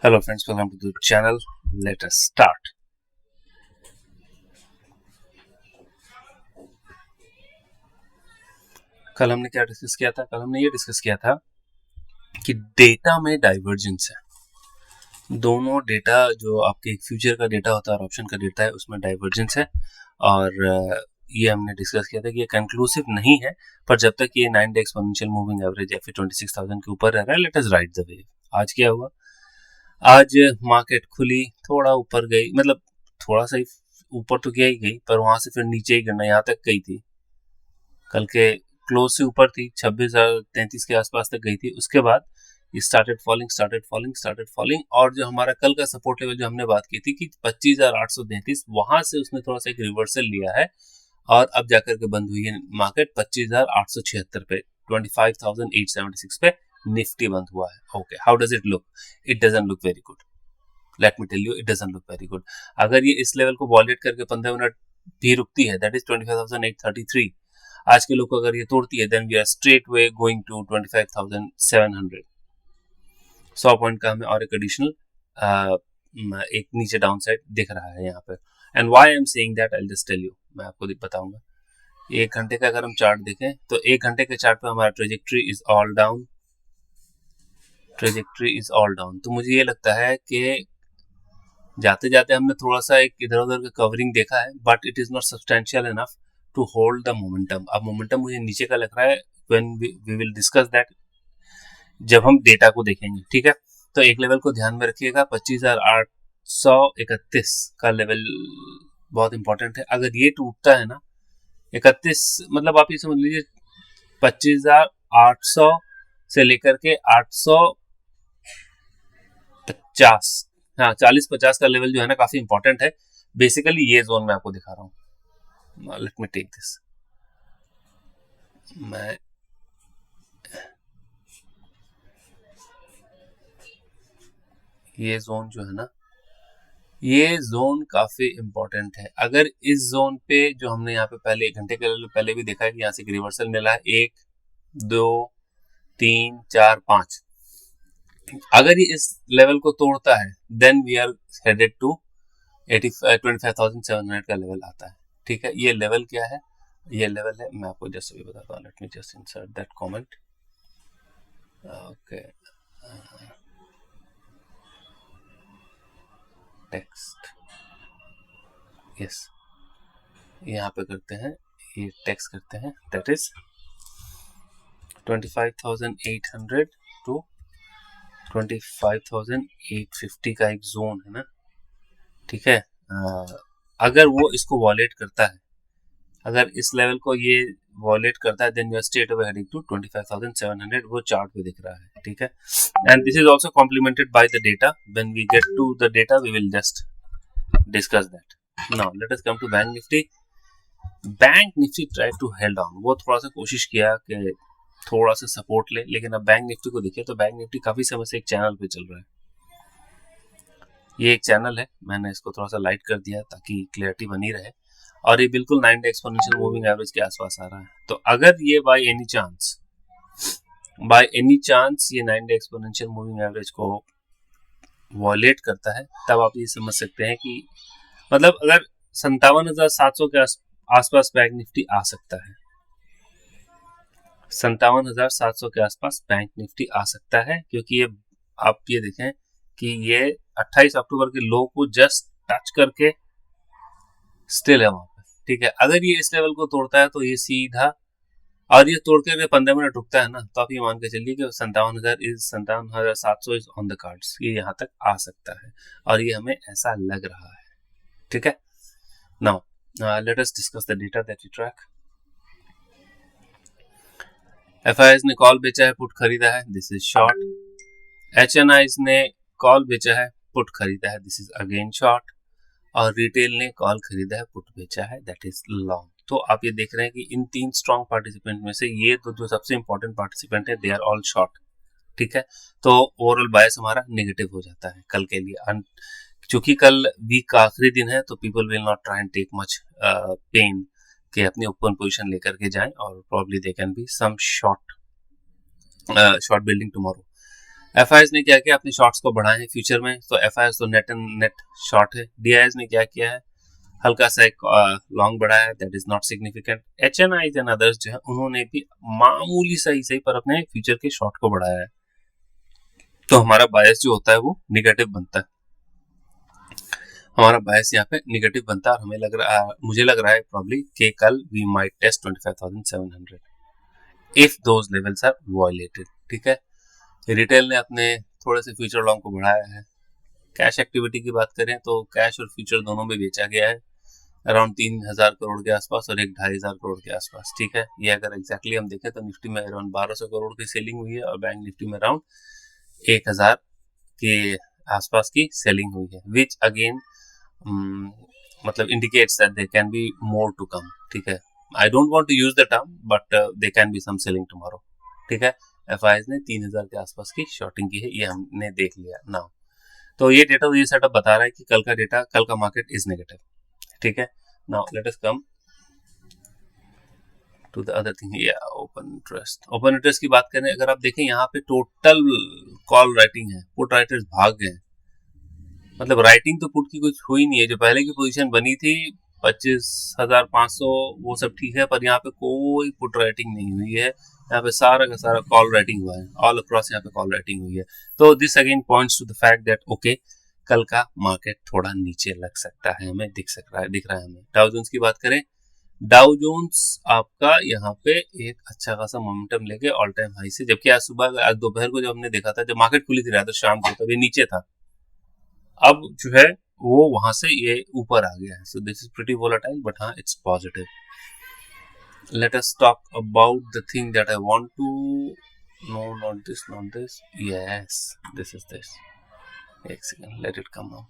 Hello friends, welcome to the channel. Let us start. कल हमने क्या डिस्कस किया था? कल हमने ये डिस्कस किया था कि डेटा में डाइवर्जेंस है। दोनों डेटा जो आपके एक फ्यूचर का डेटा होता है और ऑप्शन का डेटा है उसमें डाइवर्जेंस है और ये हमने डिस्कस किया था कि ये कंक्लूसिव नहीं है, पर जब तक ये 9 डे एक्सपोनेंशियल मूविंग एवरेज या फिर 26,000 के ऊपर रह रहा है, let us ride the wave. आज क्या हुआ? आज मार्केट खुली, थोड़ा ऊपर गई, मतलब थोड़ा सा ही ऊपर तो गया ही गई, पर वहां से फिर नीचे ही गिरना, यहाँ तक गई थी। कल के क्लोज से ऊपर थी, 26,033 के आसपास तक गई थी। उसके बाद स्टार्टेड फॉलिंग और जो हमारा कल का सपोर्ट लेवल जो हमने बात की थी कि 25,833, वहां से उसने थोड़ा सा एक रिवर्सल लिया है और अब जाकर के बंद हुई है मार्केट 25,876 पे, 25,876 पे निफ्टी बंद हुआ है। Okay, how does it look? It doesn't look very good. Let me tell you, it doesn't look very good. अगर ये इस लेवल को वॉलेट करके 15 मिनट भी रुकती है, दैट इज 25,833, आज के लोग को अगर ये तोड़ती है, then we are straight way going to 25,700। 100 point का हमें और एक एडिशनल एक नीचे डाउन साइड दिख रहा है यहाँ पे। And why I am saying that, I will just tell you, मैं आपको बताऊंगा। 1 घंटे का अगर हम चार्ट देखें तो 1 घंटे के चार्ट पे हमारा ट्रेजेक्ट्री इज ऑल डाउन, तो मुझे ये लगता है कि जाते जाते हमने थोड़ा सा एक इधर उधर का कवरिंग देखा है, but it is not substantial enough to hold the momentum. अब मोमेंटम मुझे नीचे का लग रहा है, when we will discuss that जब हम डेटा को देखेंगे, ठीक है। तो एक लेवल को ध्यान में रखिएगा, 25,831 का लेवल बहुत इंपॉर्टेंट है। अगर ये टूटता है ना 31, मतलब आप ये समझ लीजिए 25,800 से लेकर के 850, हाँ 40-50 का लेवल जो है ना काफी इंपॉर्टेंट है। बेसिकली ये जोन मैं आपको दिखा रहा हूँ। लेट मी टेक दिस, मैं ये जोन जो है ना, ये जोन काफी इंपॉर्टेंट है। अगर इस जोन पे जो हमने यहाँ पे पहले 1 घंटे के पहले भी देखा है कि यहाँ से रिवर्सल मिला है, 1 2 3 4 5, अगर ये इस लेवल को तोड़ता है then we are headed to 25,700 का लेवल आता है, ठीक है। ये लेवल क्या है? ये लेवल है, मैं आपको जस्ट अभी बताता हूँ। Let me just insert that comment. Okay, text, yes, यहाँ पे करते हैं, ये टेक्स्ट करते हैं, दैट इज 25,800 टू 25,850 का एक जोन है ना, ठीक है। अगर वो इसको वॉलेट करता है, अगर इस लेवल को ये वॉलेट करता है, then we are straight away heading to 25,700, वो चार्ट पे दिख रहा है, ठीक है। And this is also complemented by the data. When we get to the data we will just discuss that. Now let us come to bank Nifty. Bank Nifty try to held on, वो थोड़ा सा कोशिश किया कि थोड़ा सा सपोर्ट ले, लेकिन अब बैंक निफ्टी को देखिए तो बैंक निफ्टी काफी समय से एक चैनल पे चल रहा है। ये एक चैनल है, मैंने इसको थोड़ा सा लाइट कर दिया ताकि क्लियरिटी बनी रहे, और ये बिल्कुल 9 डे एक्सपोनेंशियल मूविंग एवरेज के आसपास आ रहा है। तो अगर ये बाय एनी चांस ये 9 डे एक्सपोनेंशियल मूविंग एवरेज को वॉलेट करता है, तब आप ये समझ सकते हैं कि मतलब अगर 57,700 के आसपास बैंक निफ्टी आ सकता है, 57,700 के आसपास बैंक निफ्टी आ सकता है, क्योंकि ये आप ये देखें कि ये 28 अक्टूबर के लो को जस्ट टच करके स्टिल है वहां पे, ठीक है। अगर ये इस लेवल को तोड़ता है तो ये सीधा, और ये तोड़ के 15 मिनट रुकता है ना, तो आप ये मान के चलिए कि 57,700 इज ऑन द कार्ड्स, ये यहाँ तक आ सकता है, और ये हमें ऐसा लग रहा है, ठीक है। Now let us discuss the data that we track. FIIs ने कॉल बेचा है, पुट खरीदा है, दिस इज शॉर्ट। एचएनआईज ने कॉल बेचा है, पुट खरीदा है, दिस इज अगेन शॉर्ट। और रिटेल ने कॉल खरीदा है, पुट बेचा है, दैट इज लॉन्ग। तो आप ये देख रहे हैं कि इन 3 स्ट्रॉन्ग पार्टिसिपेंट में से ये तो जो सबसे इंपॉर्टेंट पार्टिसिपेंट है, दे आर ऑल शॉर्ट, ठीक है। तो ओवरऑल बायस हमारा नेगेटिव हो जाता है कल के लिए। चूंकि कल वीक का आखिरी दिन है, तो people will not try and take much pain के अपनी ओपन पोजीशन लेकर के जाएं, और probably they can be some short building tomorrow. FIIs ने क्या किया, अपने शॉर्ट्स को बढ़ाए हैं फ्यूचर में, तो एफआईएस तो नेट एंड नेट शॉर्ट है। डीआईएस ने क्या किया है, हल्का सा एक लॉन्ग बढ़ाया है, that is not significant. HNIs and others जो है उन्होंने भी मामूली सही पर अपने फ्यूचर के शॉर्ट को बढ़ाया है। तो हमारा बायस जो होता है वो निगेटिव बनता है, हमारा बायस यहाँ पे निगेटिव बनता है। और मुझे लग रहा है प्रॉब्ली कि कल we might test 25,700 if those levels are violated. ठीक है, रिटेल ने अपने थोड़े से फ्यूचर लॉन्ग को बढ़ाया है। कैश एक्टिविटी की बात करें तो कैश और फ्यूचर दोनों में बेचा गया है अराउंड 3,000 करोड़ के आसपास और 2,500 करोड़ के आसपास। ठीक है, ये अगर एग्जैक्टली हम देखें तो निफ्टी में अराउंड 1,200 करोड़ की सेलिंग हुई है और बैंक निफ्टी में अराउंड 1,000 के आसपास की सेलिंग हुई है, विच अगेन मतलब indicates that there can be more to come. ठीक है, I don't want to use the term but they can be some selling tomorrow. ठीक है, एफआईएस ने 3,000 के आसपास की शॉर्टिंग की है, ये हमने देख लिया नाउ। तो ये डेटा ये सेटअप बता रहा है कि कल का मार्केट इज नेगेटिव। ठीक है, now let us come to the other thing. Open interest की बात करें, अगर आप देखें यहाँ पे टोटल कॉल राइटिंग है, पुट राइटर्स भाग गए। मतलब राइटिंग तो पुट की कुछ हुई नहीं है, जो पहले की पोजीशन बनी थी 25,500 वो सब ठीक है, पर यहाँ पे कोई पुट राइटिंग नहीं हुई है। यहाँ पे सारा का सारा कॉल राइटिंग हुआ है, ऑल अक्रॉस यहाँ पे कॉल राइटिंग हुई है। तो this again points to the fact that okay, कल का मार्केट थोड़ा नीचे लग सकता है, हमें दिख रहा है हमें। डाउ जोन्स की बात करें, डाउ जोन्स आपका यहाँ पे एक अच्छा खासा मोमेंटम लेके ऑल टाइम हाई से, जबकि आज दोपहर को जब हमने देखा था, जब मार्केट खुली थी रात शाम को, तब ये नीचे था, अब जो है वो वहां से ये ऊपर आ गया है। So this is pretty volatile but हाँ it's positive. Let us talk about the thing that I want to know, not this, yes this is this. एक second, let it come out.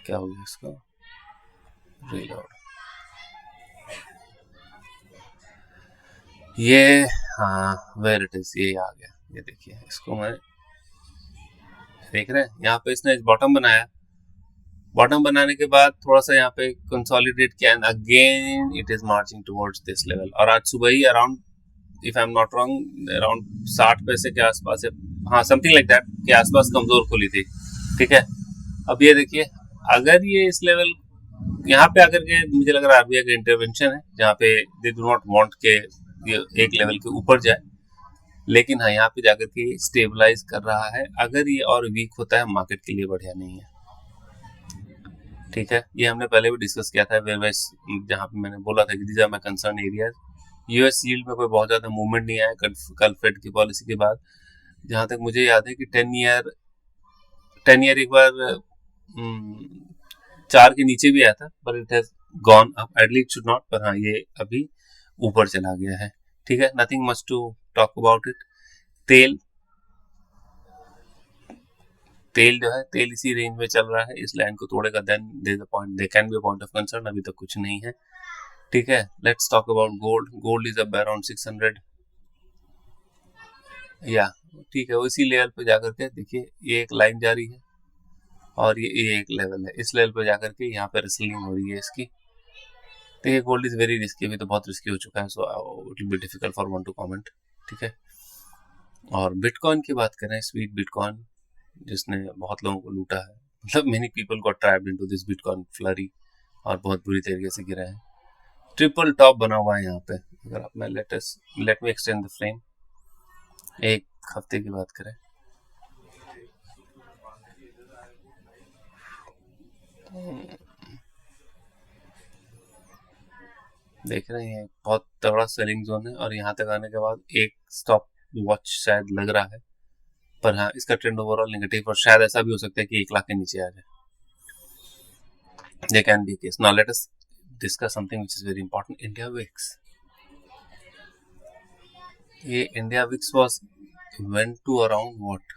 क्या हो गया इसका, रीलोड। ये हाँ where it is, ये आ गया, ये देखिए इसको मैं देख रहे हैं यहाँ पे इसने बॉटम बनाया, बॉटम बनाने के बाद थोड़ा सा यहाँ पे कंसोलिडेट किया and again it is marching towards this level. और आज सुबह ही around, if I am not wrong, around 60 पैसे के आसपास है, हाँ समथिंग लाइक दैट के आसपास कमजोर खुली थी। ठीक है, अब ये देखिए अगर ये इस लेवल यहाँ पे आकर के, मुझे लग रहा है आरबीआई का इंटरवेंशन है, जहाँ पे दे डू नॉट वांट के ये एक लेवल के ऊपर जाए, लेकिन हाँ यहाँ पे जाकर के स्टेबलाइज कर रहा है। अगर ये और वीक होता है मार्केट के लिए बढ़िया नहीं है। ठीक है, ये हमने पहले भी डिस्कस किया था, जहाँ पे मैंने बोला था कि these are my concern areas. US yield में कोई बहुत ज्यादा मूवमेंट नहीं आया कल फेड की पॉलिसी के बाद। जहां तक मुझे याद है कि 10 ईयर एक बार 4 के नीचे भी आया था, पर it has gone up, at least should not, पर हाँ ये अभी ऊपर चला गया है। ठीक है, nothing much to talk about it. तेल जो है, तेल इसी रेंज में चल रहा है, इस लाइन को तोड़ेगा then they can be a point of concern, अभी तक कुछ नहीं है। ठीक है, let's talk about gold. Gold is अब अराउंड 600 या ठीक है, इसी लेवल पे जाकर के देखिए ये एक लाइन जा रही है और ये एक लेवल है, इस लेवल पे जाकर के यहाँ पे रेसलिंग हो रही है इसकी। देखिए गोल्ड इज वेरी रिस्की, अभी तो बहुत रिस्की हो चुका है, so it will be difficult for one two comment. ठीक है, और बिटकॉइन की बात करें, स्वीट बिटकॉइन जिसने बहुत लोगों को लूटा है, मतलब many people got trapped into this bitcoin flurry और बहुत बुरी तरीके से गिरा है। ट्रिपल टॉप बना हुआ है यहाँ पे। अगर आप मैं let me extend the frame, एक हफ्ते की बात करें, देख रहे हैं बहुत तगड़ा सेलिंग जोन है, और यहाँ तक आने के बाद एक स्टॉप वॉच शायद लग रहा है, पर हाँ इसका ट्रेंड ओवरऑल नेगेटिव, और शायद ऐसा भी हो सकता है कि 1 लाख के नीचे आ जाए। There can be a case. Now let us discuss something which is very important. India VIX. ये India VIX was went to around what?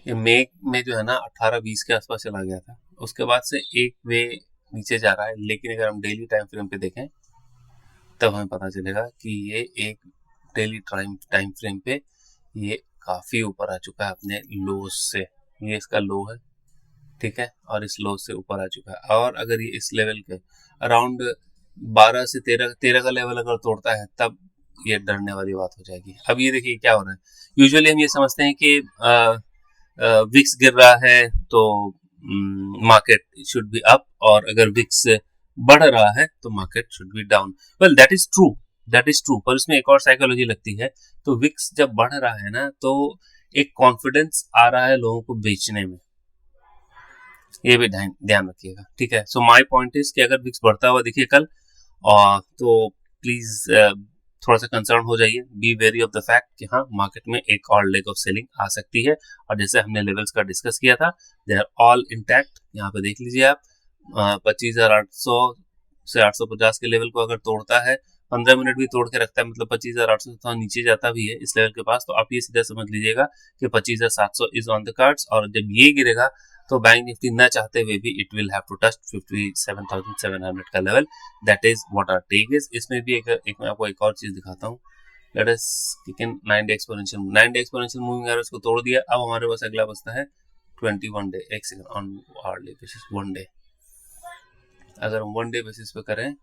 ये मई में जो है ना 18-20 के आसपास चला गया था, उसके बाद से एक वे नीचे जा रहा है, लेकिन अगर हम डेली टाइम फ्रेम पे देखें तब हमें पता चलेगा कि ये एक डेली टाइम फ्रेम पे ये काफी ऊपर आ चुका है अपने लो से। ये इसका लो है, ठीक है, और इस लो से ऊपर आ चुका है। और अगर ये इस लेवल के अराउंड 12 से 13 का लेवल अगर तोड़ता है तब ये डरने वाली बात हो जाएगी। अब ये देखिए क्या हो रहा है, यूजुअली हम ये समझते हैं कि विक्स गिर रहा है तो मार्केट शुड बी अप, और अगर विक्स बढ़ रहा है तो market should be down. Well that is true, पर उसमें एक और साइकोलॉजी लगती है। तो विक्स जब बढ़ रहा है ना तो एक कॉन्फिडेंस आ रहा है लोगों को बेचने में, ये भी ध्यान रखिएगा, ठीक है। सो माय पॉइंट इज कि अगर विक्स बढ़ता हुआ दिखे कल तो प्लीज थोड़ा सा कंसर्न हो जाइए, be very of the fact कि हाँ मार्केट में एक और लेग ऑफ सेलिंग आ सकती है। और जैसे हमने लेवल्स का डिस्कस किया था, दे आर ऑल इंटैक्ट। यहाँ पे देख लीजिए आप 25,800 से 850 के लेवल को अगर तोड़ता है, 15 मिनट भी तोड़ के रखता है, मतलब 25,800 से नीचे जाता भी है इस लेवल के पास, तो आप ये सीधा समझ लीजिएगा कि 25,700 इज ऑन द कार्ड्स। और जब ये गिरेगा तो बैंक निफ्टी न चाहते हुए भी it will have to touch 57,700 का level. That is what our take is. इसमें भी एक मैं आपको एक और चीज दिखाता हूँ। Let us kick in 9 day exponential. 9 day exponential moving average को तोड़ दिया। अब हमारे पास अगला बचता है 21 डे। एक second, on hardly basis 1 day. अगर हम 1 डे बेसिस पे करें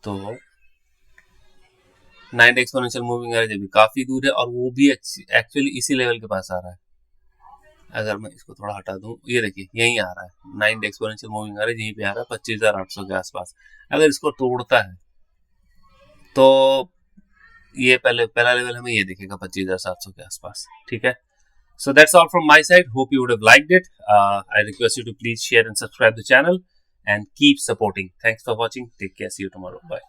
तो 9 डे एक्सपोनेंशियल मूविंग एवरेज अभी काफी दूर है, और वो भी एक्चुअली इसी लेवल के पास आ रहा है। अगर मैं इसको थोड़ा हटा दूं, ये देखिए यहीं आ रहा है 9 डे एक्सपोनेंशियल मूविंग एवरेज, यहीं पे आ रहा है 25,800 के आसपास। अगर इसको तोड़ता है तो ये पहला लेवल हमें ये दिखेगा 25,700 के आसपास, ठीक है। So that's all from my side. Hope you would have liked it. I request you to please share and subscribe the channel and keep supporting. Thanks for watching. Take care. See you tomorrow. Bye.